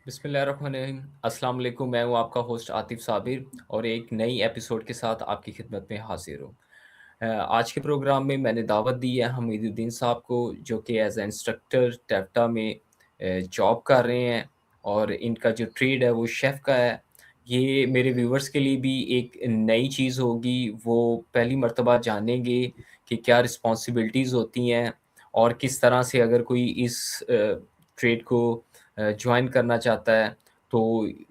बिस्मिल्लाहिर्रहमानिर्रहीम। अस्सलाम वालेकुम। मैं हूँ आपका होस्ट आतिफ़ साबिर और एक नई एपिसोड के साथ आपकी खिदमत में हाज़िर हूँ। आज के प्रोग्राम में मैंने दावत दी है हमीदुद्दीन साहब को, जो कि एज़ अ इंस्ट्रक्टर टैप्टा में जॉब कर रहे हैं और इनका जो ट्रेड है वो शेफ़ का है। ये मेरे व्यूअर्स के लिए भी एक नई चीज़ होगी। वो पहली मर्तबा जानेंगे कि क्या रिस्पॉन्सिबिलिटीज़ होती हैं और किस तरह से अगर कोई इस ट्रेड को जॉइन करना चाहता है, तो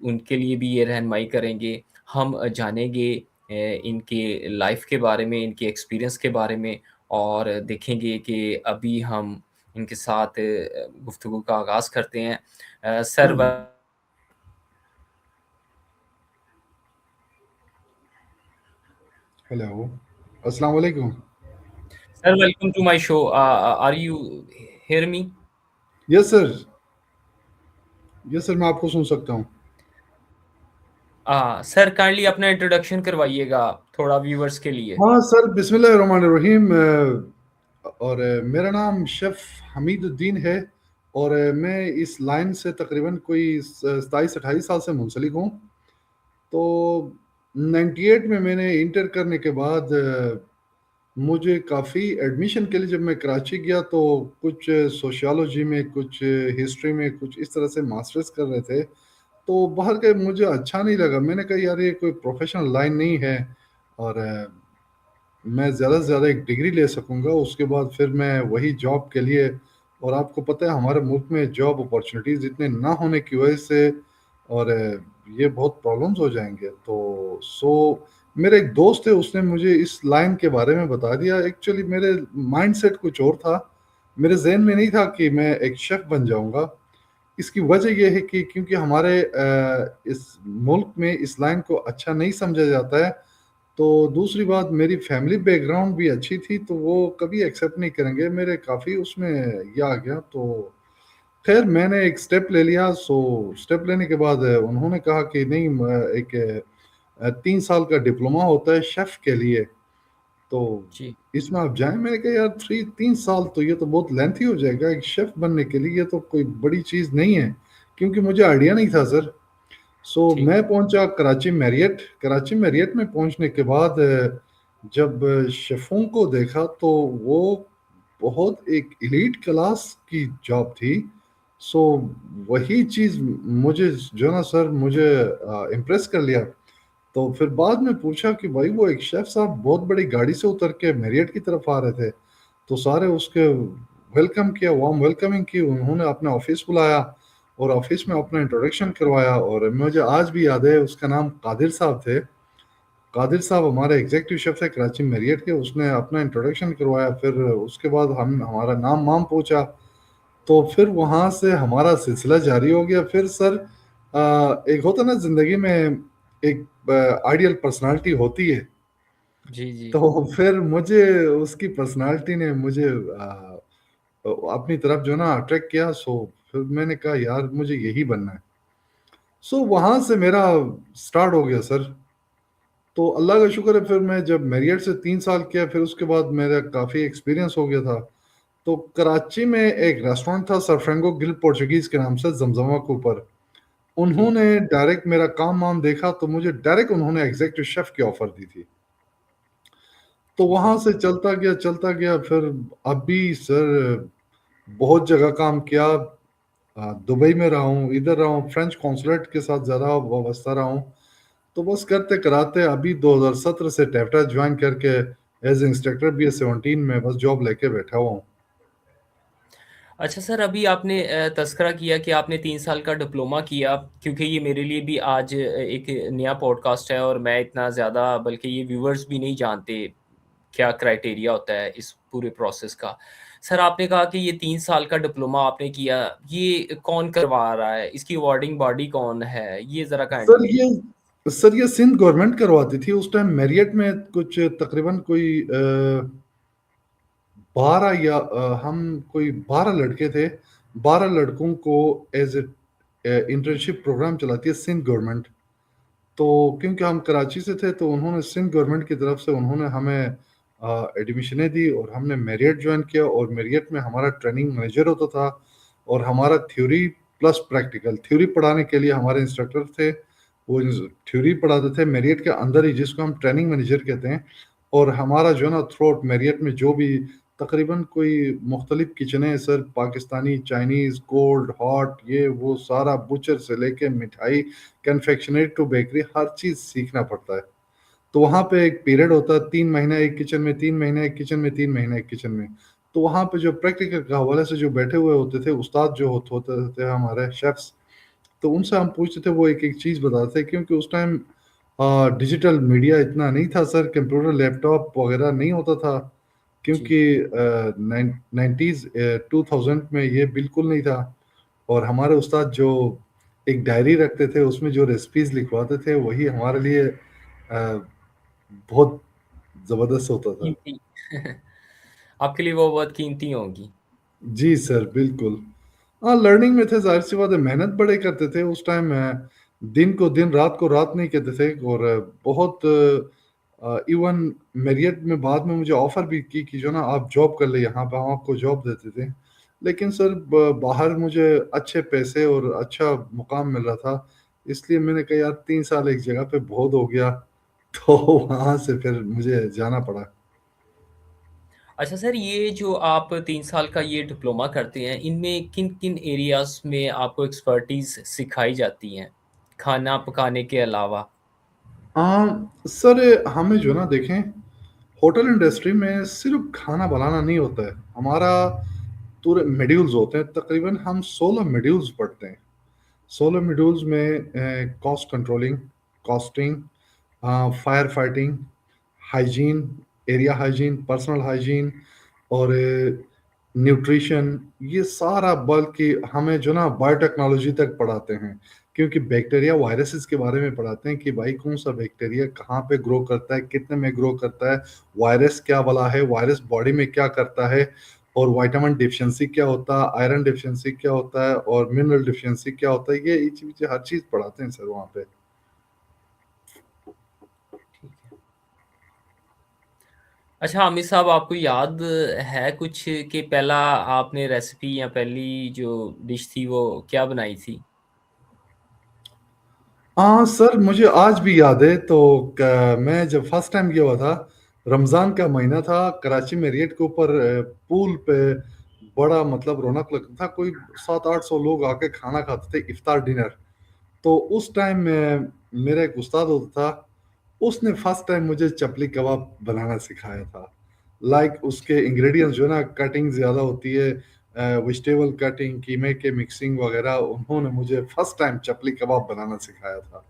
उनके लिए भी ये रहनुमाई करेंगे। हम जानेंगे इनके लाइफ़ के बारे में, इनके एक्सपीरियंस के बारे में और देखेंगे कि अभी हम इनके साथ गुफ्तगू का आगाज़ करते हैं। सर हेलो, अस्सलाम वालेकुम। Welcome to my show. Are you hear me? Yes sir, yes sir, मैं आपको सुन सकता हूँ। सर काइंडली अपना इंट्रोडक्शन करवाइएगा थोड़ा व्यूअर्स के लिए। हाँ सर, बिस्मिल्लाहिर्रहमानिर्रहीम। और मेरा नाम शेफ़ हमीदुद्दीन है और मैं इस लाइन से तकरीबन कोई 27-28 साल से मुंसलिक हूँ। तो 98 में मैंने इंटर करने के बाद मुझे काफ़ी एडमिशन के लिए जब मैं कराची गया तो कुछ सोशियोलॉजी में, कुछ हिस्ट्री में, कुछ इस तरह से मास्टर्स कर रहे थे। तो बाहर के मुझे अच्छा नहीं लगा। मैंने कहा यार ये कोई प्रोफेशनल लाइन नहीं है और मैं ज़्यादा से ज़्यादा एक डिग्री ले सकूँगा, उसके बाद फिर मैं वही जॉब के लिए। और आपको पता है हमारे मुल्क में जॉब अपॉर्चुनिटीज़ इतने ना होने की वजह से और ये बहुत प्रॉब्लम्स हो जाएँगे। तो मेरा एक दोस्त है, उसने मुझे इस लाइन के बारे में बता दिया। एक्चुअली मेरे माइंडसेट कुछ और था। मेरे ज़हन में नहीं था कि मैं एक शेफ़ बन जाऊँगा। इसकी वजह ये है कि क्योंकि हमारे इस मुल्क में इस लाइन को अच्छा नहीं समझा जाता है। तो दूसरी बात, मेरी फैमिली बैकग्राउंड भी अच्छी थी, तो वो कभी एक्सेप्ट नहीं करेंगे। मेरे काफ़ी उसमें ये आ गया, तो खैर मैंने एक स्टेप ले लिया। स्टेप लेने के बाद उन्होंने कहा कि नहीं, एक 3 साल का डिप्लोमा होता है शेफ़ के लिए, तो जी, इसमें आप जाएँ। मैंने कहा यार 3 साल तो ये तो बहुत लेंथी हो जाएगा एक शेफ़ बनने के लिए, ये तो कोई बड़ी चीज़ नहीं है, क्योंकि मुझे आइडिया नहीं था सर। ठीक मैं है। पहुंचा कराची मैरियट में पहुंचने के बाद जब शेफों को देखा तो वो बहुत एक एलीट क्लास की जॉब थी। सो वही चीज़ मुझे जो ना सर मुझे इम्प्रेस कर लिया। तो फिर बाद में पूछा कि भाई वो एक शेफ साहब बहुत बड़ी गाड़ी से उतर के मैरियट की तरफ आ रहे थे, तो सारे उसके वेलकम किया, वार्म वेलकमिंग की। उन्होंने अपने ऑफिस बुलाया और ऑफिस में अपना इंट्रोडक्शन करवाया और मुझे आज भी याद है उसका नाम कादिर साहब थे। कादिर साहब हमारे एग्जीक्यूटिव शेफ थे कराची मैरियट के। उसने अपना इंट्रोडक्शन करवाया, फिर उसके बाद हम हमारा नाम वाम पूछा। तो फिर वहाँ से हमारा सिलसिला जारी हो गया। फिर सर एक होता ना ज़िंदगी में एक आइडियल पर्सनालिटी होती है। जी, जी। तो फिर मुझे उसकी पर्सनालिटी ने मुझे अपनी तरफ जो ना अट्रैक्ट किया। फिर मैंने कहा यार मुझे यही बनना है। वहाँ से मेरा स्टार्ट हो गया सर। तो अल्लाह का शुक्र है, फिर मैं जब मैरियट से 3 साल किया, फिर उसके बाद मेरा काफ़ी एक्सपीरियंस हो गया था। तो कराची में एक रेस्टोरेंट था सरफेंगो ग्रिल पोर्चुगीज़ के नाम से, जमजमा के ऊपर। ठीक उन्होंने है। डायरेक्ट मेरा काम-वाम देखा, तो मुझे डायरेक्ट उन्होंने एग्ज़ीक्यूटिव शेफ़ की ऑफ़र दी थी। तो ठीक वहाँ है। से चलता गया। फिर अभी सर बहुत जगह काम किया। दुबई में रहा हूँ, इधर रहा हूँ, फ्रेंच कॉन्सुलेट के साथ ज़्यादा वाबस्ता रहा हूँ। तो बस करते कराते अभी 2017 से टैप्टा ज्वाइन करके एज इंस्ट्रक्टर BS-17 में बस जॉब लेके बैठा हुआ हूँ। अच्छा सर, अभी आपने तज़किरा किया कि आपने 3 साल का डिप्लोमा किया, क्योंकि ये मेरे लिए भी आज एक नया पॉडकास्ट है और मैं इतना ज़्यादा, बल्कि ये व्यूअर्स भी नहीं जानते, क्या क्राइटेरिया होता है इस पूरे प्रोसेस का। सर, आपने कहा कि ये 3 साल का डिप्लोमा आपने किया, ये कौन करवा रहा है? इसकी अवॉर्डिंग बॉडी कौन है? ये ज़रा सर काइंडली। ये सर ये सिंध गवर्नमेंट करवाती थी उस टाइम। मैरियट में कुछ तकरीबन कोई 12 या हम कोई 12 लड़के थे। 12 लड़कों को एज ए इंटर्नशिप प्रोग्राम चलाती है सिंध गवर्नमेंट। तो क्योंकि हम कराची से थे, तो उन्होंने सिंध गवर्नमेंट की तरफ से उन्होंने हमें एडमिशनें दी और हमने मैरियट ज्वाइन किया। और मैरियट में हमारा ट्रेनिंग मैनेजर होता था और हमारा थ्योरी प्लस प्रैक्टिकल। थ्योरी पढ़ाने के लिए हमारे इंस्ट्रक्टर थे, वो थ्योरी पढ़ाते थे मैरियट के अंदर ही, जिसको हम ट्रेनिंग मैनेजर कहते हैं। और हमारा जो है ना थ्रोट मैरियट में जो भी तकरीबन कोई मुख्तलिफ किचनें हैं sir, Pakistani, Chinese, cold, hot, ये वो सारा, बुचर से लेके मिठाई, कन्फेक्शनरी टू बेकरी, हर चीज़ सीखना पड़ता है। तो वहाँ पे एक पीरियड होता है, 3 महीना एक किचन में, 3 महीना एक किचन में, 3 महीना एक किचन में। तो वहाँ पे जो प्रैक्टिकल के हवाले से जो बैठे हुए होते थे उस्ताद, जो होते थे हमारे शेफ्स, तो उनसे हम पूछते थे, वो एक एक चीज़ बताते थे। क्योंकि उस टाइम डिजिटल मीडिया इतना नहीं था सर, कंप्यूटर लैपटॉप वगैरह नहीं होता था। जी। क्योंकि 90s 2000 में ये बिल्कुल नहीं था। और हमारे उस्ताद जो एक डायरी रखते थे, उसमें जो रेसिपीज लिखवाते थे, वही हमारे लिए बहुत ज़बरदस्त होता था। कीमती आपके लिए वो बहुत कीमती होंगी। जी सर, बिल्कुल। हाँ, लर्निंग में थे, ज़ाहिर-सी बात है, मेहनत बड़े करते थे उस टाइम। दिन को दिन, रात को रात नहीं कहते थे। और बहुत इवन मैरियट में बाद में मुझे ऑफ़र भी की कि जो ना आप जॉब कर ले यहाँ पे, हम आपको जॉब देते थे। लेकिन सर बाहर मुझे अच्छे पैसे और अच्छा मुकाम मिल रहा था, इसलिए मैंने कहा यार 3 साल एक जगह पे बहुत हो गया। तो वहाँ से फिर मुझे जाना पड़ा। अच्छा सर, ये जो आप 3 साल का ये डिप्लोमा करते हैं, इनमें किन-किन एरियाज़ में आपको एक्सपर्टीज़ सिखाई जाती हैं, खाना पकाने के अलावा? सर हमें जो ना देखें, होटल इंडस्ट्री में सिर्फ खाना बनाना नहीं होता है हमारा। पूरे मॉड्यूल्स होते हैं, तकरीबन हम 16 मॉड्यूल्स पढ़ते हैं। 16 मॉड्यूल्स में cost controlling, costing, fire fighting, hygiene, area hygiene, personal hygiene, और न्यूट्रिशन, ये सारा, बल्कि हमें जो ना बायोटेक्नोलॉजी तक पढ़ाते हैं। क्योंकि बैक्टीरिया, वायरसेस के बारे में पढ़ाते हैं कि भाई कौन सा बैक्टीरिया कहाँ पे ग्रो करता है, कितने में ग्रो करता है, वायरस क्या वाला है, वायरस बॉडी में क्या करता है, और विटामिन डिफिशिएंसी क्या होता है, आयरन डिफिशिएंसी क्या होता है, और मिनरल डिफिशिएंसी क्या होता है, ये चीज़ हर चीज़ पढ़ाते हैं सर वहाँ पे। ठीक है। अच्छा आमिर साहब, आपको याद है कुछ कि पहला आपने रेसिपी या पहली जो डिश थी वो क्या बनाई थी? हाँ सर, मुझे आज भी याद है। तो मैं जब फर्स्ट टाइम गया हुआ था, रमज़ान का महीना था, कराची में रिएट के ऊपर पूल पे बड़ा मतलब रौनक लगता था। कोई 700-800 लोग आके खाना खाते थे, इफ्तार डिनर। तो उस टाइम में मेरा एक उस्ताद होता था, उसने फर्स्ट टाइम मुझे चपली कबाब बनाना सिखाया था। लाइक उसके इंग्रेडिएंट्स जो है ना, कटिंग ज़्यादा होती है, वेजिटेबल कटिंग, कीमे के मिक्सिंग वगैरह, उन्होंने मुझे फर्स्ट टाइम चपली कबाब बनाना सिखाया था।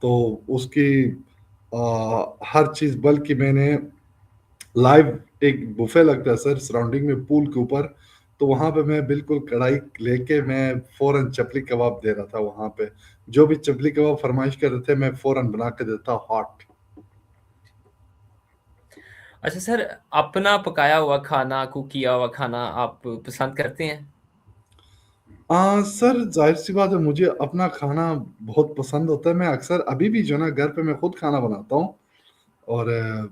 तो उसकी हर चीज़, बल्कि मैंने लाइव, एक बुफे लगता है सर सराउंडिंग में पूल के ऊपर, तो वहाँ पे मैं बिल्कुल कढ़ाई लेके मैं फ़ौरन चपली कबाब दे रहा था वहाँ पे। जो भी चपली कबाब फरमाइश कर रहे थे, मैं फ़ौरन बना के देता हॉट। अच्छा सर, अपना पकाया हुआ खाना, कुक किया हुआ खाना आप पसंद करते हैं? सर ज़ाहिर-सी बात है, मुझे अपना खाना बहुत पसंद होता है। मैं अक्सर अभी भी जो है ना घर पे मैं खुद खाना बनाता हूँ। और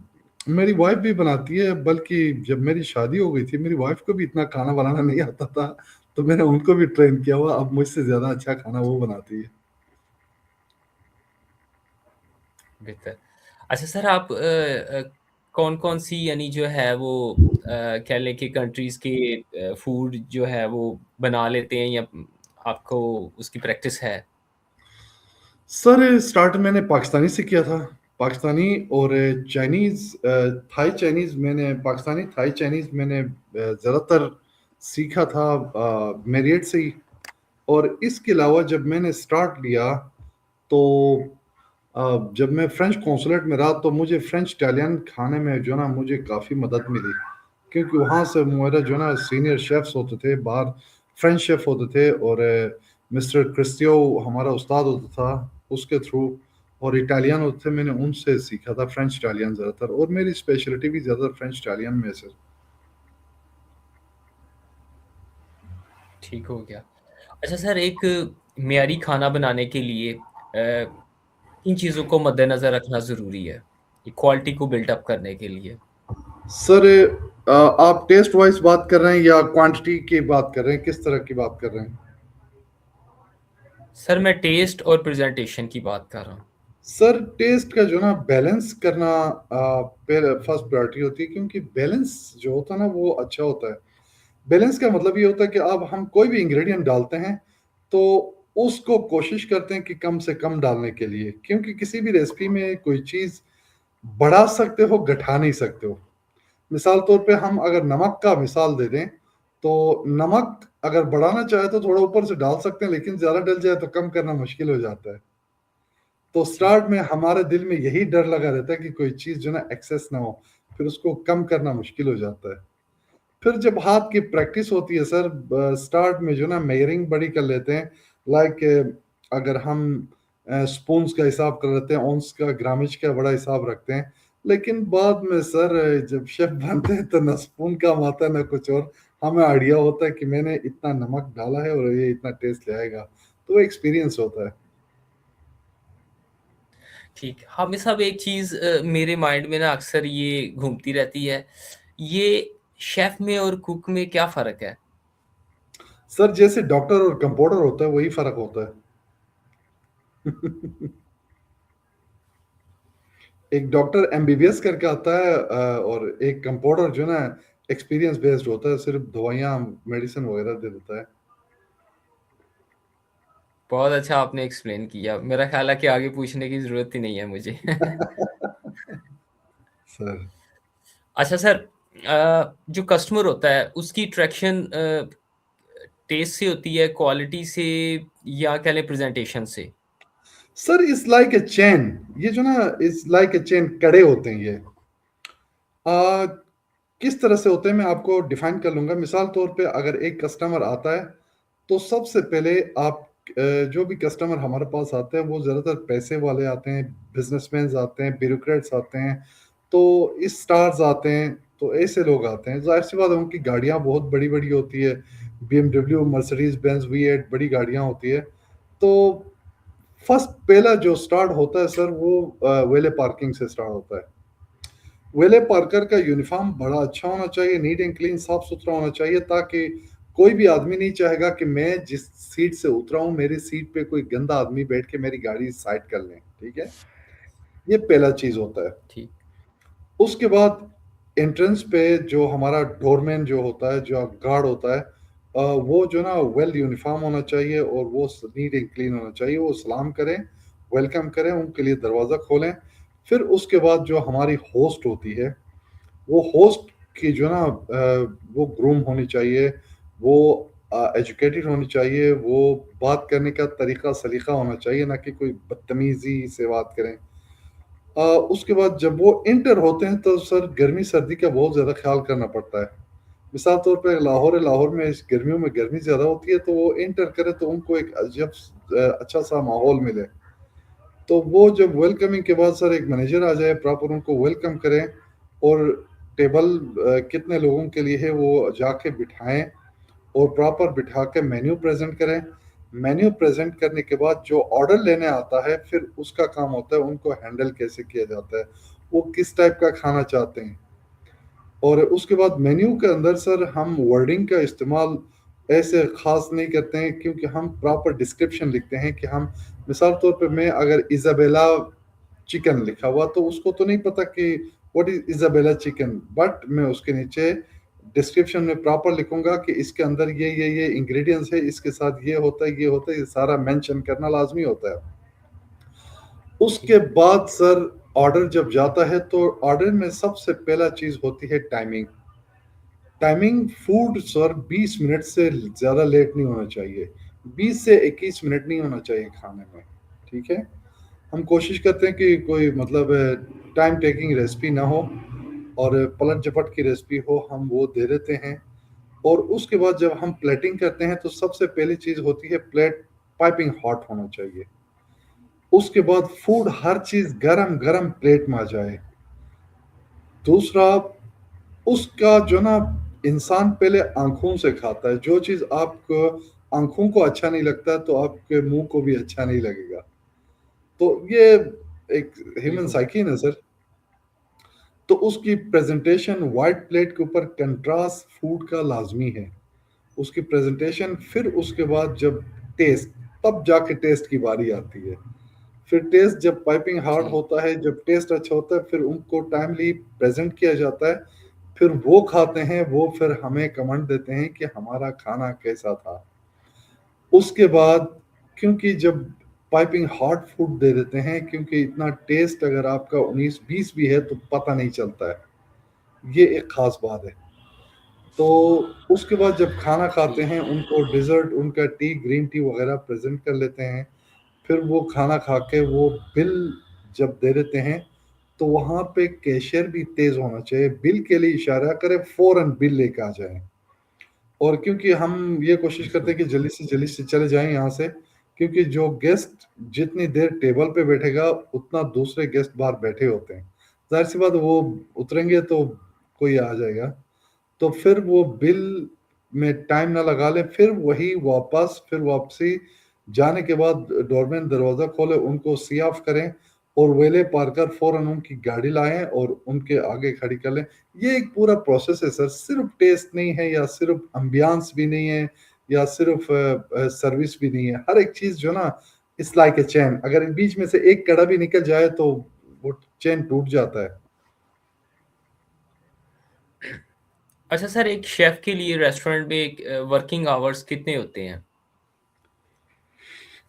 मेरी वाइफ़ भी बनाती है, बल्कि जब मेरी शादी हो गई थी, मेरी वाइफ़ को भी इतना खाना बनाना नहीं आता था, तो मैंने उनको भी ट्रेन किया हुआ, अब मुझसे ज़्यादा अच्छा खाना वो बनाती है। बेहतर। अच्छा सर, आप कौन-कौन सी यानी जो है वो कह लें कि कंट्रीज़ के फूड जो है वो बना लेते हैं या आपको उसकी प्रैक्टिस है? सर स्टार्ट मैंने पाकिस्तानी से किया था। पाकिस्तानी और चाइनीज़, थाई चाइनीज़, मैंने पाकिस्तानी, थाई चाइनीज़ मैंने ज़्यादातर सीखा था मेरिएट से ही। और इसके अलावा जब मैंने स्टार्ट लिया, तो जब मैं फ्रेंच कॉन्सुलेट में रहा, तो मुझे फ्रेंच इटालियन खाने में जो है ना मुझे काफ़ी मदद मिली। क्योंकि वहाँ से मेरा जो है ना सीनियर शेफ़्स होते थे बाहर, फ्रेंच शेफ़ होते थे। और मिस्टर क्रिस्टियो हमारा उस्ताद होता था, उसके थ्रू। और इटालियन होते थे, मैंने उनसे सीखा था फ्रेंच इटालियन ज़्यादातर। और मेरी स्पेशलिटी भी ज़्यादा फ्रेंच इटालियन में से। ठीक हो गया। अच्छा सर, एक मियारी खाना बनाने के लिए किन चीज़ों को मद्देनज़र रखना ज़रूरी है? ये क्वालिटी को बिल्ट अप करने के लिए? सर आप टेस्ट वाइज़ बात कर रहे हैं या क्वांटिटी की बात कर रहे हैं? किस तरह की बात कर रहे हैं? सर मैं टेस्ट और प्रेजेंटेशन की बात कर रहा हूँ। सर टेस्ट का जो ना बैलेंस करना फर्स्ट प्रायोरिटी होती है, क्योंकि बैलेंस जो होता है ना वो अच्छा होता है। बैलेंस का मतलब ये होता है कि अब हम कोई भी इंग्रेडिएंट डालते हैं तो उसको कोशिश करते हैं कि कम से कम डालने के लिए, क्योंकि किसी भी रेसिपी में कोई चीज़ बढ़ा सकते हो, घटा नहीं सकते हो। मिसाल तौर पे हम अगर नमक का मिसाल दे दें, तो नमक अगर बढ़ाना चाहे तो थोड़ा ऊपर से डाल सकते हैं, लेकिन ज़्यादा डल जाए तो कम करना मुश्किल हो जाता है। तो जी। स्टार्ट में हमारे दिल में यही डर लगा रहता है कि कोई चीज़ जो ना एक्सेस ना हो, फिर उसको कम करना मुश्किल हो जाता है। फिर जब हाथ की प्रैक्टिस होती है सर, स्टार्ट में जो ना मेजरिंग बड़ी कर लेते हैं। लाइक अगर हम स्पून्स का हिसाब कर लेते हैं, ऑन्स का, ग्रामेज का बड़ा हिसाब रखते हैं। लेकिन बाद में सर जब शेफ बनते हैं तो ना स्पून काम आता है ना कुछ और। हमें आइडिया होता है कि मैंने इतना नमक डाला है और ये इतना टेस्ट ले आएगा। तो वो एक्सपीरियंस होता है। ठीक। हामिद साहब एक चीज़ मेरे माइंड में ना अक्सर ये घूमती रहती है, ये शेफ़ में और कुक में क्या फ़र्क है? सर जैसे डॉक्टर और कंपाउंडर होता है वही फर्क होता है। एक डॉक्टर एमबीबीएस करके आता है, और एक कंपाउंडर जो ना एक्सपीरियंस बेस्ड होता है, सिर्फ दवाइयाँ मेडिसिन वगैरह दे देता है। बहुत अच्छा आपने एक्सप्लेन किया। मेरा ख़्याल है कि आगे पूछने की ज़रूरत ही नहीं है मुझे। सर अच्छा सर, जो कस्टमर होता है उसकी अट्रैक्शन टेस्ट से होती है, क्वालिटी से या कह लें प्रेज़ेंटेशन से? Sir is like a chain. ये जो ना इज लाइक ए चेन, कड़े होते हैं ये। आ, किस तरह से होते हैं मैं आपको डिफाइन कर लूंगा। मिसाल तौर पे अगर एक कस्टमर आता है, तो सबसे पहले आप जो भी कस्टमर हमारे पास आते हैं वो ज़्यादातर पैसे वाले आते हैं, बिजनेसमैन आते हैं, ब्यूरोक्रेट्स आते हैं, तो इस स्टार्स आते हैं। तो ऐसे लोग आते हैं, जाहिर सी बात है उनकी गाड़ियाँ बहुत बड़ी बड़ी होती है। BMW, मर्सिडीज बेंज V8 बड़ी गाड़ियाँ होती है। तो फर्स्ट पहला जो स्टार्ट होता है सर, वो वेले पार्किंग से स्टार्ट होता है। वेले पार्कर का यूनिफॉर्म बड़ा अच्छा होना चाहिए, नीट एंड क्लीन, साफ सुथरा होना चाहिए, ताकि कोई भी आदमी नहीं चाहेगा कि मैं जिस सीट से उतरा हूँ मेरी सीट पे कोई गंदा आदमी बैठ के मेरी गाड़ी साइड कर लें। ठीक है, ये पहला चीज होता है। ठीक। उसके बाद एंट्रेंस पे जो हमारा डोरमैन जो होता है, जो गार्ड होता है, वो जो ना वेल यूनिफॉर्म होना चाहिए और वो नीट एंड क्लीन होना चाहिए। वो सलाम करें, वेलकम करें, उनके लिए दरवाज़ा खोलें। फिर उसके बाद जो हमारी होस्ट होती है, वो होस्ट की जो ना वो ग्रूम होनी चाहिए, वो एजुकेटेड होनी चाहिए, वो बात करने का तरीका सलीका होना चाहिए, ना कि कोई बदतमीजी से बात करें। उसके बाद जब वो इंटर होते हैं तो सर गर्मी सर्दी का बहुत ज़्यादा ख्याल करना पड़ता है। मिसाल तौर पे लाहौर है, लाहौर में इस गर्मियों में गर्मी ज़्यादा होती है, तो वो इंटर करे तो उनको एक अजब अच्छा सा माहौल मिले। तो वो जब वेलकमिंग के बाद सर एक मैनेजर आ जाए, प्रॉपर उनको वेलकम करें, और टेबल कितने लोगों के लिए है वो जाके बिठाएं, और प्रॉपर बिठा के मेन्यू प्रेजेंट करें। मेन्यू प्रेजेंट करने के बाद जो ऑर्डर लेने आता है, फिर उसका काम होता है उनको हैंडल कैसे किया जाता है, वो किस टाइप का खाना चाहते हैं। और उसके बाद मेन्यू के अंदर सर हम वर्डिंग का इस्तेमाल ऐसे खास नहीं करते हैं, क्योंकि हम प्रॉपर डिस्क्रिप्शन लिखते हैं कि हम, मिसाल तौर पे मैं अगर इजाबेला चिकन लिखा हुआ तो उसको तो नहीं पता कि what is Isabella chicken, but मैं उसके नीचे डिस्क्रिप्शन में प्रॉपर लिखूंगा कि इसके अंदर ये इंग्रेडिएंट्स है, इसके साथ ये होता है, ये होता है, ये सारा मेंशन करना लाजमी होता है। ठीक। उसके बाद सर ऑर्डर जब जाता है तो ऑर्डर में सबसे पहला चीज होती है timing. Timing food sir 20 minute से ज़्यादा लेट नहीं होना चाहिए। 20 से 21 मिनट नहीं होना चाहिए खाने में। ठीक है, हम कोशिश करते हैं कि कोई मतलब टाइम टेकिंग रेसिपी ना हो, और पलट झपट की रेसिपी हो, हम वो दे देते हैं। और उसके बाद जब हम प्लेटिंग करते हैं तो सबसे पहली चीज़ होती है प्लेट पाइपिंग हॉट होना चाहिए। उसके बाद फूड हर चीज़ गरम गरम प्लेट में आ जाए। दूसरा, उसका जो ना, इंसान पहले आंखों से खाता है। जो चीज आपको आंखों को अच्छा नहीं लगता है, तो आपके मुंह को भी अच्छा नहीं लगेगा। तो ये एक ह्यूमन बिल्कुल। साइकी है ना सर। तो उसकी प्रेजेंटेशन वाइट प्लेट के ऊपर कंट्रास्ट फूड का लाजमी है, उसकी प्रेजेंटेशन। फिर उसके बाद जब टेस्ट, तब जाके टेस्ट की बारी आती है। फिर टेस्ट जब पाइपिंग हार्ड जी। होता है, जब टेस्ट अच्छा होता है, फिर उनको टाइमली प्रेजेंट किया जाता है, फिर वो खाते हैं, वो फिर हमें कमेंट देते हैं कि हमारा खाना कैसा था। उसके बाद क्योंकि जब पाइपिंग हॉट फूड दे देते हैं, क्योंकि इतना टेस्ट अगर आपका 19-20 भी है तो पता नहीं चलता है, ये एक खास बात है। तो उसके बाद जब खाना खाते जी। हैं, उनको डिजर्ट, उनका टी, ग्रीन टी वगैरह प्रेजेंट कर लेते हैं। फिर वो खाना खा के वो बिल जब दे देते हैं, तो वहां पे कैशियर भी तेज होना चाहिए, बिल के लिए इशारा करे, फौरन बिल लेके आ जाए। और क्योंकि हम ये कोशिश करते बिल्कुल। हैं कि जल्दी से चले जाएं यहाँ से, क्योंकि जो गेस्ट जितनी देर टेबल पे बैठेगा, उतना दूसरे गेस्ट बाहर बैठे होते हैं। जाहिर सी बात, वो उतरेंगे तो कोई आ जाएगा। तो फिर वो बिल में टाइम ना लगा ले, फिर वही वापस, फिर वापसी जाने के बाद डोरमैन दरवाज़ा खोले, उनको सी ऑफ करें, और वेले पार कर फौरन उनकी गाड़ी लाएं और उनके आगे खड़ी कर लें। ये एक पूरा प्रोसेस है सर, सिर्फ टेस्ट नहीं है, या सिर्फ अम्बियांस भी नहीं है, या सिर्फ सर्विस भी नहीं है। हर एक चीज़ जो ना, इट्स लाइक ए चैन, अगर बीच में से एक कड़ा भी निकल जाए तो वो चैन टूट जाता है। अच्छा सर, एक शेफ़ के लिए रेस्टोरेंट में एक वर्किंग आवर्स कितने होते हैं?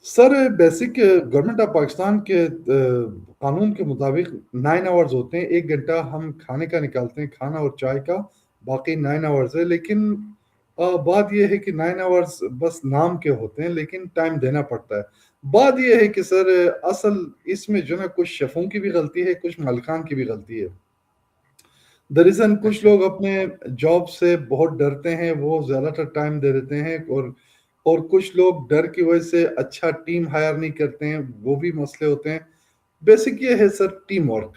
Sir basic government of Pakistan के कानून के मुताबिक 9 आवर्स होते हैं। 1 घंटा हम खाने का निकालते हैं, खाना और चाय का, बाकी 9 आवर्स है। लेकिन बात यह है कि 9 आवर्स बस नाम के होते हैं, लेकिन टाइम देना पड़ता है। बात यह है कि सर असल इसमें जो ना, कुछ शेफों की भी गलती है, कुछ मालिकान की भी गलती है। द रीज़न, कुछ अच्छा। लोग अपने जॉब से बहुत डरते हैं, वो ज़्यादातर टाइम दे देते हैं, और कुछ लोग डर की वजह से अच्छा टीम हायर नहीं करते हैं, वो भी मसले होते हैं। बेसिक ये है सर, टीम वर्क।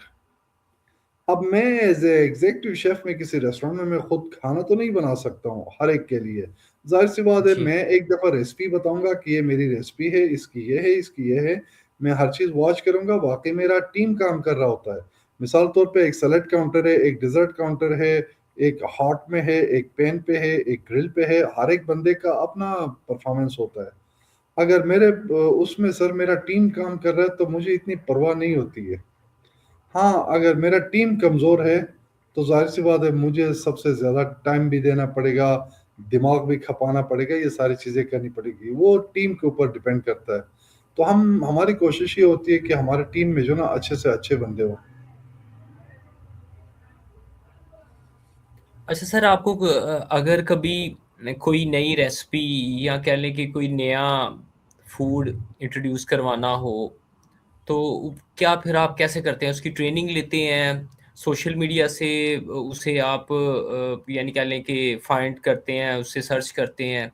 अब मैं एज ए एग्जीक्यूटिव शेफ में किसी रेस्टोरेंट में मैं खुद खाना तो नहीं बना सकता हूँ हर एक के लिए। जाहिर सी बात है, जी। मैं एक दफ़ा रेसिपी बताऊंगा कि ये मेरी रेसिपी है, इसकी ये है, इसकी ये है। मैं हर चीज़ वॉच करूंगा, बाकी मेरा टीम काम कर रहा होता है। मिसाल तौर पे एक सैलेड काउंटर है, एक डिज़र्ट काउंटर है, एक हॉट में है, एक पैन पे है, एक ग्रिल पे है। हर एक बंदे का अपना परफॉर्मेंस होता है। अगर मेरे उसमें सर मेरा टीम काम कर रहा है तो मुझे इतनी परवाह नहीं होती है। हाँ, अगर मेरा टीम कमज़ोर है, तो ज़ाहिर-सी बात है, मुझे सबसे ज़्यादा टाइम भी देना पड़ेगा, दिमाग भी खपाना पड़ेगा, ये सारी चीज़ें करनी पड़ेगी। वो टीम के ऊपर डिपेंड करता है। तो हमारी कोशिश ये होती है कि हमारी टीम में जो ना अच्छे से अच्छे बंदे हों। अच्छा सर, आपको अगर कभी कोई नई रेसिपी या कह लें कि कोई नया फूड इंट्रोड्यूस करवाना हो, तो क्या फिर आप कैसे करते हैं? उसकी ट्रेनिंग लेते हैं, सोशल मीडिया से उसे आप यानी कह लें कि फाइंड करते हैं, उससे सर्च करते हैं।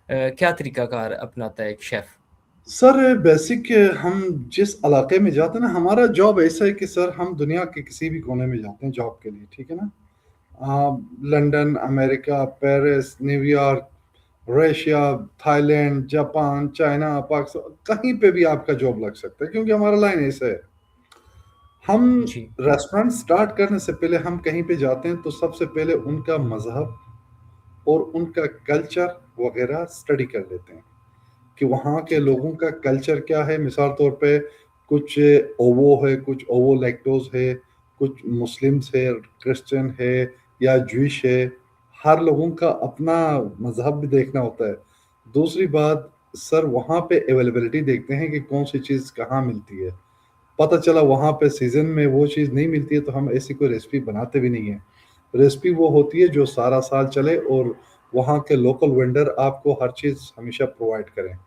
क्या तरीकाकार अपनाता है एक शेफ़? सर बेसिक, हम जिस इलाके में जाते हैं ना, हमारा जॉब ऐसा है कि सर हम दुनिया के किसी भी कोने में जाते हैं जॉब के लिए, ठीक है ना? London, America, Paris, New York, Russia, Thailand, Japan, China, Pakistan, कहीं पे भी आपका जॉब लग सकता है, क्योंकि हमारा लाइन ऐसा है। हम जी। रेस्टोरेंट स्टार्ट करने से पहले हम कहीं पे जाते हैं तो सबसे पहले उनका मजहब और उनका कल्चर वगैरह स्टडी कर लेते हैं कि वहाँ के ठीक है। लोगों का कल्चर क्या है। मिसाल तौर पे कुछ ओवो है, कुछ ओवो लैक्टोज है, कुछ मुस्लिम्स है, क्रिश्चियन है, या ज्यूइश है। हर लोगों का अपना मजहब भी देखना होता है। दूसरी बात, सर वहाँ पे अवेलेबिलिटी देखते हैं कि कौन सी चीज़ कहाँ मिलती है। पता चला वहाँ पे सीज़न में वो चीज़ नहीं मिलती है, तो हम ऐसी कोई रेसिपी बनाते भी नहीं हैं। रेसिपी वो होती है जो सारा साल चले, और वहाँ के लोकल वेंडर आपको हर चीज़ हमेशा प्रोवाइड करें।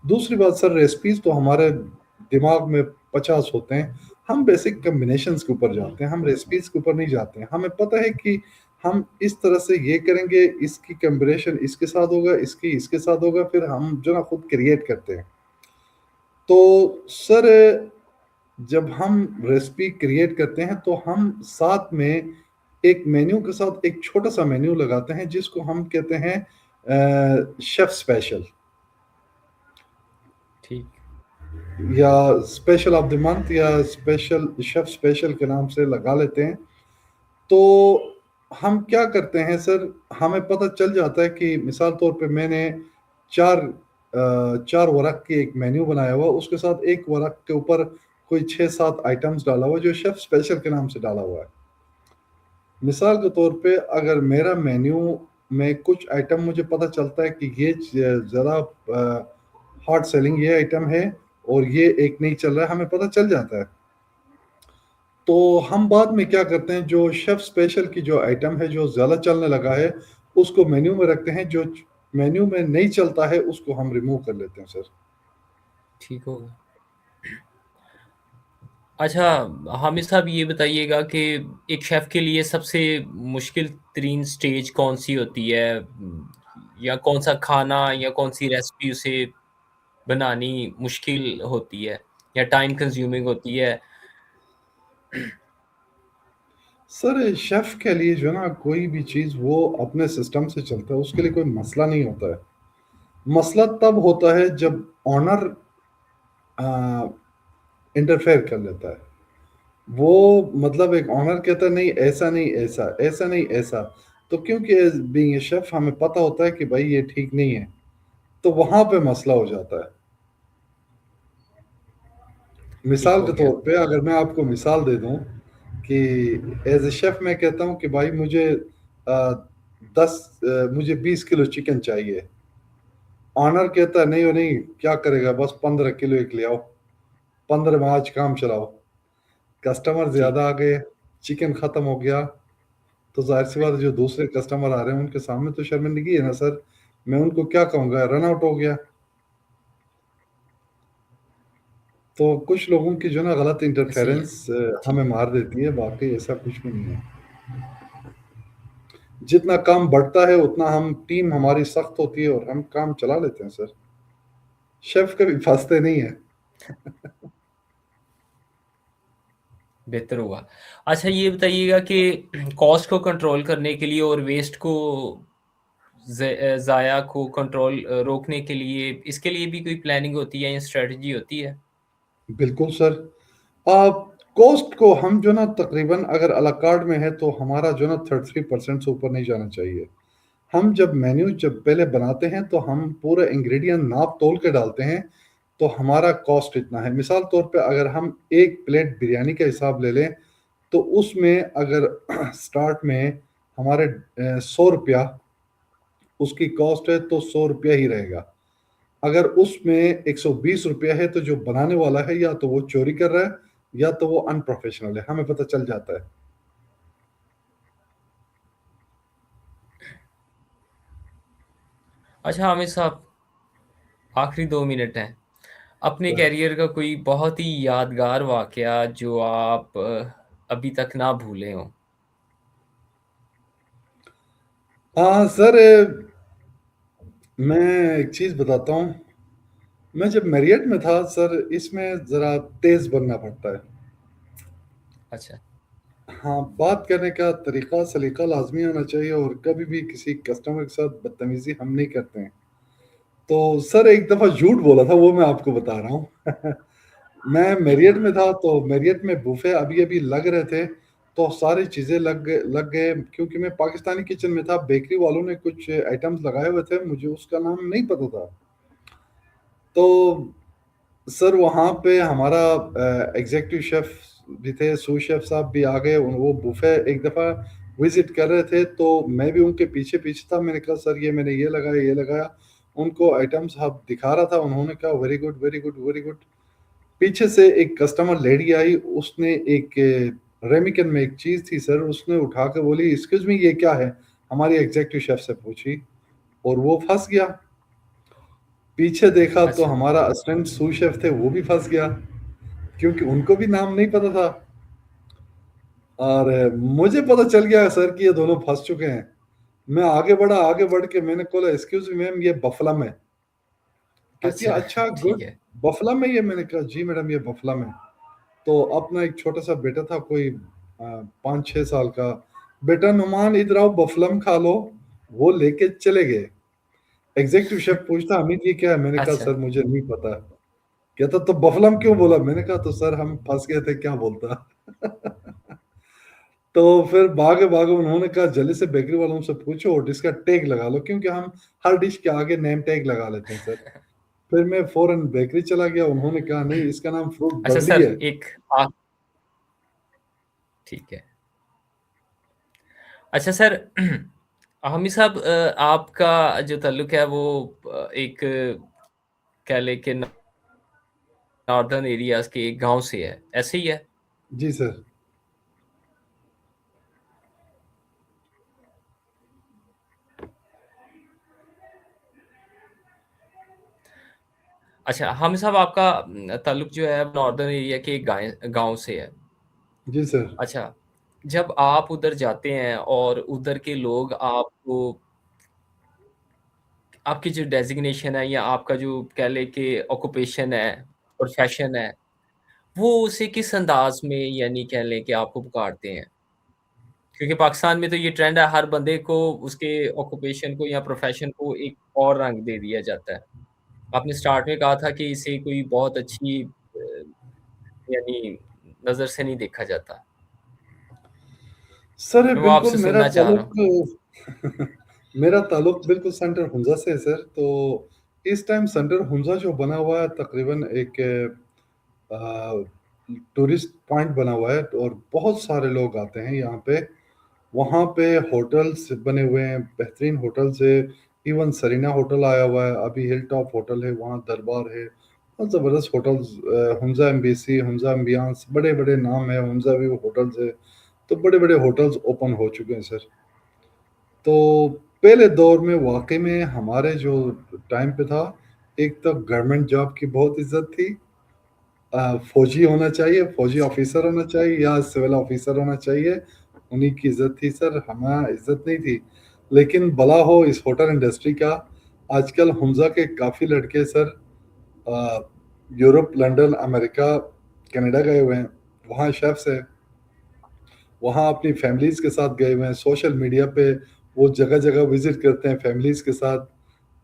दूसरी बात सर, रेसिपीज़ तो हमारे दिमाग में 50 होते हैं। हम बेसिक कॉम्बिनेशंस के ऊपर जाते हैं, हम रेसिपीज़ के ऊपर नहीं जाते हैं। हमें पता है कि हम इस तरह से ये करेंगे, इसकी कॉम्बिनेशन इसके साथ होगा, इसकी इसके साथ होगा, फिर हम जो ना खुद क्रिएट करते हैं। तो सर जब हम रेसिपी क्रिएट करते हैं तो हम साथ में एक मेन्यू के साथ एक छोटा-सा मेन्यू लगाते हैं, जिसको हम कहते हैं शेफ़ स्पेशल, ठीक। या स्पेशल ऑफ द मंथ, या स्पेशल शेफ़ स्पेशल के नाम से लगा लेते हैं। तो हम क्या करते हैं सर, हमें पता चल जाता है कि मिसाल तौर पे मैंने 4 4 वरक की एक मेन्यू बनाया हुआ, उसके साथ एक वरक के ऊपर कोई 6-7 आइटम्स डाला हुआ जो शेफ स्पेशल के नाम से डाला हुआ है। मिसाल के तौर पे अगर मेरा मेन्यू में कुछ आइटम मुझे पता चलता है कि ये ज़रा हॉट सेलिंग ये आइटम है और ये एक नहीं चल रहा है, हमें पता चल जाता है। तो हम बाद में क्या करते हैं, जो शेफ स्पेशल की जो आइटम है जो ज़्यादा चलने लगा है उसको मेन्यू में रखते हैं, जो मेन्यू में नहीं चलता है उसको हम रिमूव कर लेते हैं सर। ठीक होगा। अच्छा, हामिद साहब ये बताइएगा कि एक शेफ़ के लिए सबसे मुश्किल तरीन स्टेज कौन-सी होती है? या कौन-सा खाना या कौन-सी रेसिपी उसे बनानी मुश्किल होती है या टाइम कंज्यूमिंग होती है? सर शेफ के लिए जो है ना, कोई भी चीज़ वो अपने सिस्टम से चलता है, उसके लिए कोई मसला नहीं होता है। मसला तब होता है जब ऑनर इंटरफेयर कर लेता है। वो मतलब एक ऑनर कहता है नहीं ऐसा नहीं ऐसा, ऐसा नहीं ऐसा। तो क्योंकि बीइंग ए शेफ हमें पता होता है कि भाई ये ठीक नहीं है, तो वहां पे मसला हो जाता है। ठीक मिसाल हो के गया। तौर पे अगर मैं आपको मिसाल दे दूं कि एज ए शेफ मैं कहता हूं कि भाई मुझे 20 किलो चिकन चाहिए। ऑनर कहता है नहीं वो नहीं, क्या करेगा, बस 15 किलो एक ले आओ, 15 में आज काम चलाओ। कस्टमर ठीक। ज्यादा आ गए, चिकन खत्म हो गया, तो जाहिर सी बात है जो दूसरे कस्टमर आ रहे हैं उनके सामने तो शर्मिंदगी है ना सर। मैं उनको क्या कहूँगा, रन आउट हो गया। तो कुछ लोगों की जो ना गलत सही है। इंटरफेरेंस ठीक। हमें मार देती है, बाकी ऐसा कुछ भी नहीं है। जितना काम बढ़ता है उतना हम टीम हमारी सख्त होती है और हम काम चला लेते हैं सर। शेफ कभी फंसते नहीं है। बेहतर हुआ। अच्छा ये बताइएगा कि कॉस्ट को कंट्रोल करने के लिए और वेस्ट को ज़ाया को कंट्रोल रोकने के लिए इसके लिए भी कोई प्लानिंग होती है या स्ट्रैटेजी होती है? बिल्कुल सर। आप कॉस्ट को हम जो ना तकरीबन अगर अला कार्ड में है तो हमारा जो ना 33% से ऊपर नहीं जाना चाहिए। हम जब मेन्यू जब पहले बनाते हैं तो हम पूरा इंग्रेडिएंट नाप तोल के डालते हैं। तो हमारा कॉस्ट इतना है, मिसाल तौर पे अगर हम एक प्लेट बिरयानी का हिसाब ले लें तो उसमें अगर स्टार्ट में हमारे 100 रुपया उसकी कॉस्ट है तो 100 रुपया ही रहेगा। अगर उसमें 120 रुपया है तो जो बनाने वाला है या तो वो चोरी कर रहा है या तो वो अनप्रोफेशनल है, हमें पता चल जाता है। अच्छा हामिद साहब, आखिरी 2 मिनट हैं। अपने तो करियर का कोई बहुत ही यादगार वाक़या जो आप अभी तक ना भूले हों? हाँ सर, मैं एक चीज़ बताता हूँ। मैं जब मैरियट में था सर, इसमें ज़रा तेज़ बनना पड़ता है। अच्छा। हाँ, बात करने का तरीका सलीका लाजमी होना चाहिए और कभी भी किसी कस्टमर के साथ बदतमीजी हम नहीं करते हैं। तो सर एक दफ़ा झूठ बोला था, वो मैं आपको बता रहा हूँ। मैं मैरियट में था तो मैरियट में बुफे अभी अभी लग रहे थे, तो सारी चीज़ें लग गए। क्योंकि मैं पाकिस्तानी किचन में था, बेकरी वालों ने कुछ आइटम्स लगाए हुए थे, मुझे उसका नाम नहीं पता था। तो सर वहाँ पे हमारा एग्जीक्यूटिव शेफ भी थे, सू शेफ साहब भी आ गए। वो बुफे एक दफ़ा विजिट कर रहे थे तो मैं भी उनके पीछे पीछे था। मैंने कहा सर ये मैंने ये लगाया ये लगाया। उनको आइटम्स आप दिखा रहा था, उन्होंने कहा very good very good very good. पीछे से एक कस्टमर लेडी आई, उसने एक रेमिकन में एक चीज़ थी सर, उसने उठा के बोली एक्सक्यूज मी ये क्या है, हमारी एग्जीक्यूटिव शेफ से पूछी और वो फंस गया। पीछे देखा तो अच्छा। हमारा असिस्टेंट सू शेफ थे, वो भी फंस गया क्योंकि उनको भी नाम नहीं पता था। और मुझे पता चल गया सर कि ये दोनों फंस चुके हैं। मैं आगे बढ़ा, आगे बढ़ के मैंने बोला एक्सक्यूज मी मैम ये बफलम है। कहती है अच्छा। अच्छा ठीक गुड, है। बफलम है ये। मैंने कहा जी मैडम ये बफलम है। तो अपना एक छोटा सा बेटा था, कोई 5-6 साल का। बेटा नुमान इधर आओ बफलम खा लो। वो लेके चले गए। एग्जीक्यूटिव शेफ पूछता अमित ये क्या है, मैंने कहा अच्छा। सर मुझे नहीं पता। कहता तो बफलम क्यों बोला, मैंने कहा तो सर हम फंस गए थे क्या बोलता। तो फिर भागे भागे उन्होंने कहा जल्दी से बेकरी वालों से पूछो और इसका टैग लगा लो, क्योंकि हम हर डिश के आगे नेम टैग लगा लेते हैं सर। फिर मैं फ़ौरन बेकरी चला गया, उन्होंने कहा नहीं इसका नाम फ्रूट अच्छा बबली सर, है। एक आ ठीक है। अच्छा सर, हामिद साहब, आपका जो ताल्लुक है वो एक कह लें कि नॉर्दर्न एरियाज़ के एक गाँव से है, ऐसे ही है? जी सर। अच्छा, हामिद साहब, आपका ताल्लुक जो है नॉर्दर्न एरिया के एक गाँव से है। जी सर। अच्छा, जब आप उधर जाते हैं और उधर के लोग आपको आपकी जो डेज़िग्नेशन है या आपका जो कह लें कि ऑक्यूपेशन है, प्रोफ़ेशन है, वो उसे किस अंदाज़ में यानी कह लें कि आपको पुकारते हैं? क्योंकि पाकिस्तान में तो ये ट्रेंड है, हर बंदे को उसके ऑक्यूपेशन को या प्रोफ़ेशन को एक और रंग दे दिया जाता है। आपने स्टार्ट में कहा था कि इसे कोई बहुत अच्छी यानी नज़र से नहीं देखा जाता। सर मैं वो बिल्कुल आपसे मेरा सुनना चाह रहा हूँ। ताल्लुक मेरा ताल्लुक बिल्कुल सेंटर हुंज़ा से है सर। तो इस टाइम सेंटर हुंज़ा जो बना हुआ है तकरीबन एक अ, टूरिस्ट पॉइंट बना हुआ है और बहुत सारे लोग आते हैं यहाँ पे। वहाँ पे होटल्स बने हुए हैं, बेहतरीन होटल्स है। इवन सरीना होटल आया हुआ है, अभी हिल टॉप होटल है, वहाँ दरबार है। बहुत ज़बरदस्त होटल्स, हुंज़ा एम्बेसी, हुंज़ा एम्बियंस, बड़े-बड़े नाम हैं, हुंज़ा व्यू होटल्स है। तो बड़े-बड़े होटल्स ओपन हो चुके हैं सर। तो पहले दौर में वाक़ई में हमारे जो टाइम पे था, एक तो गवर्नमेंट जॉब की बहुत इज़्ज़त थी। फ़ौजी होना चाहिए, फ़ौजी ऑफ़िसर होना चाहिए या सिविल ऑफ़िसर होना चाहिए, उन्हीं की इज़्ज़त थी सर, हमारा इज़्ज़त नहीं थी। लेकिन भला हो इस होटल इंडस्ट्री का, आजकल हुंज़ा के काफ़ी लड़के सर अ, यूरोप, लंदन, अमेरिका, कनाडा गए हुए हैं, वहाँ शेफ़्स हैं। वहाँ अपनी फैमिलीज़ के साथ गए हुए हैं, सोशल मीडिया पे वो जगह-जगह विज़िट करते हैं फैमिलीज़ के साथ,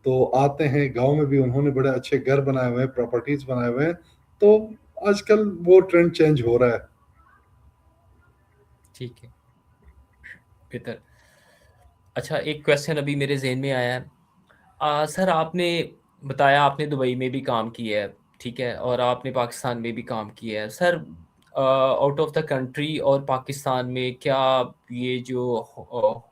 तो आते हैं, गाँव में भी उन्होंने बड़े अच्छे घर बनाए हुए हैं, प्रॉपर्टीज़ बनाए हुए हैं, तो आजकल वो ट्रेंड चेंज हो रहा है। ठीक है, बेहतर। अच्छा, एक क्वेश्चन अभी मेरे ज़हन में आया है। सर, आपने बताया आपने दुबई में भी काम किया है, ठीक है? और आपने पाकिस्तान में भी काम किया है। Sir, out of the country और पाकिस्तान में क्या ये जो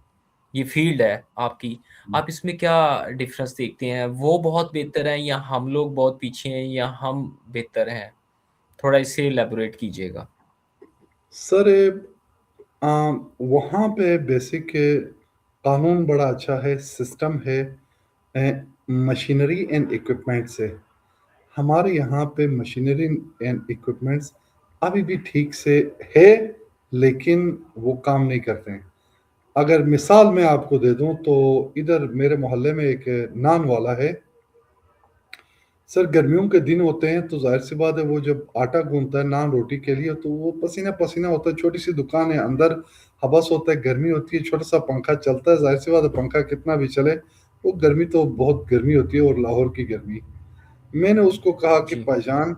ये फ़ील्ड है आपकी, आप इसमें क्या डिफ़रेंस देखते हैं? वो बहुत बेहतर है या हम लोग बहुत पीछे हैं या हम बेहतर हैं? थोड़ा इसे इलैबोरेट कीजिएगा। सर अ, वहाँ पे बेसिक कानून बड़ा अच्छा है, सिस्टम है, मशीनरी एंड इक्विपमेंट्स है। हमारे यहाँ पे मशीनरी एंड इक्विपमेंट्स अभी भी ठीक से है, लेकिन वो काम नहीं करते हैं। अगर मिसाल मैं आपको दे दूँ तो इधर मेरे मोहल्ले में एक नान वाला है। सर गर्मियों के दिन होते हैं तो ज़ाहिर-सी बात है वो जब आटा गूँथता है नान रोटी के लिए तो वो पसीना-पसीना होता है, छोटी-सी दुकान है, अंदर हवस होता है, गर्मी होती है, छोटा-सा पंखा चलता है, ज़ाहिर-सी बात है पंखा कितना भी चले, वो गर्मी तो बहुत गर्मी होती है और लाहौर की गर्मी। मैंने उसको कहा कि जी, भाईजान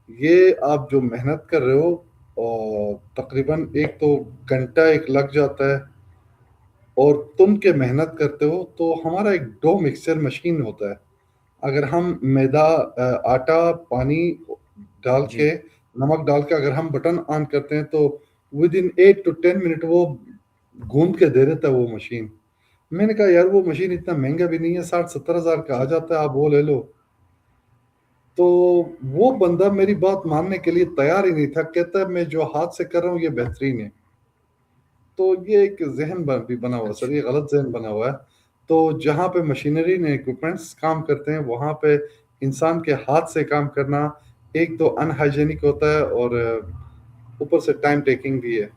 ये आप जो मेहनत कर रहे हो तकरीबन एक तो घंटा एक लग जाता है और तुम के मेहनत करते हो तो हमारा एक डो मिक्सचर मशीन होता है। अगर हम मैदा आटा, पानी डाल जी, के, नमक डाल के अगर हम बटन ऑन करते हैं तो विदिन 8 टू 10 मिनट वो गूँध के दे देता है वो मशीन। मैंने कहा यार वो मशीन इतना महँगा भी नहीं है, 60-70 हज़ार का आ जी, जाता है, आप वो ले लो। तो वो बंदा मेरी बात मानने के लिए तैयार ही नहीं था, कहता है मैं जो हाथ से कर रहा हूँ ये बेहतरीन है। तो ये एक ज़हन भी बना हुआ है सर, अच्छा, ये गलत ज़हन बना हुआ है। तो जहाँ पे मशीनरी ने इक्विपमेंट्स काम करते हैं, वहाँ पे इंसान के हाथ से काम करना, एक तो अनहाइजीनिक होता है और ऊपर से टाइम टेकिंग भी है।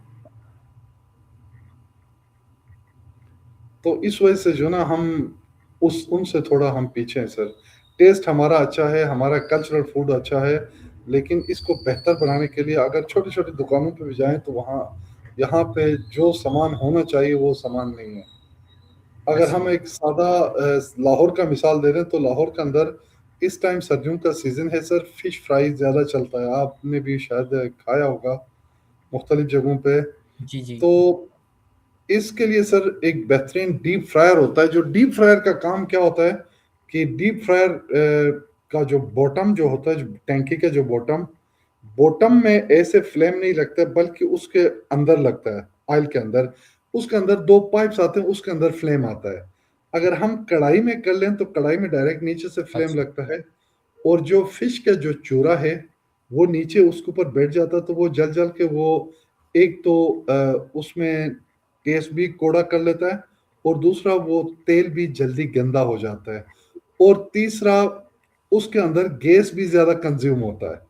तो इस वजह से जो ना हम उस उनसे थोड़ा हम पीछे हैं सर। टेस्ट हमारा अच्छा है, हमारा कल्चरल फूड अच्छा है, लेकिन इसको बेहतर बनाने के लिए अगर छोटी-छोटी दुकानों पे भी जाएँ तो वहाँ यहाँ पे जो सामान होना चाहिए वो सामान नहीं है। आई अगर सी। हम एक सादा लाहौर का मिसाल दे रहे हैं तो लाहौर के अंदर इस टाइम सर्दियों का सीज़न है सर, फ़िश फ्राई ज़्यादा चलता है। आपने भी शायद खाया होगा मुख्तलिफ जगहों पे। जी, जी, तो इसके लिए सर एक बेहतरीन डीप फ्रायर होता है, जो डीप फ्रायर का काम क्या होता है कि डीप फ्रायर का जो बॉटम जो होता है, टैंकी का जो बॉटम बॉटम में ऐसे फ्लेम नहीं लगता है, बल्कि उसके अंदर लगता है, ऑयल के अंदर। उसके अंदर दो पाइप्स आते हैं, उसके अंदर फ्लेम आता है। अगर हम कढ़ाई में कर लें तो कढ़ाई में डायरेक्ट नीचे से फ्लेम अच्छा, लगता है, और जो फिश का जो चूरा है वो नीचे उसके ऊपर बैठ जाता है, तो वो जल जल के वो एक तो उसमें गैस भी कोड़ा कर लेता है, और दूसरा वो तेल भी जल्दी गंदा हो जाता है, और तीसरा उसके अंदर गैस भी ज्यादा कंज्यूम होता है।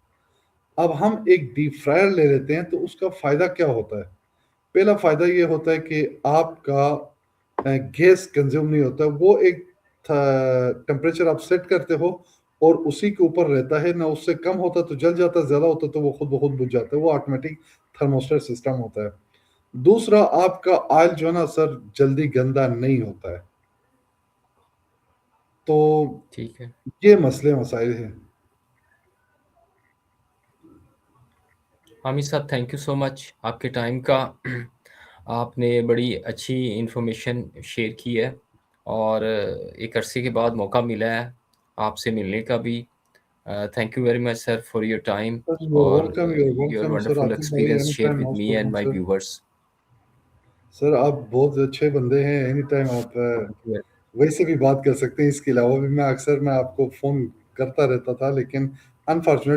अब हम एक डीप फ्रायर ले लेते हैं तो उसका फायदा क्या होता है? पहला फायदा ये होता है कि आपका गैस कंज्यूम नहीं होता। वो एक टेम्परेचर आप सेट करते हो और उसी के ऊपर रहता है, ना उससे कम होता तो जल जाता, ज्यादा होता तो वो खुद ब खुद बुझ जाता है। वो ऑटोमेटिक थर्मोस्टेट सिस्टम होता है। दूसरा, आपका ऑयल जो है ना सर, जल्दी गंदा नहीं होता है। तो ठीक है। ये मसले मसाइल हैं। हामिद साहब, थैंक यू सो मच आपके टाइम का। आपने बड़ी अच्छी इन्फॉर्मेशन शेयर की है, और एक अरसे के बाद मौका मिला है आपसे मिलने का भी। Thank you very much sir for your time, और you're your welcome, sir. Wonderful Atif भाई, experience any share time with most me and welcome my sir. Viewers. Sir आप बहुत अच्छे बंदे हैं, एनी टाइम आप थैंक यू। वैसे भी बात कर सकते हैं। इसके अलावा भी मैं अक्सर आपको फोन करता रहता था, लेकिन अनफॉर्चुनेटली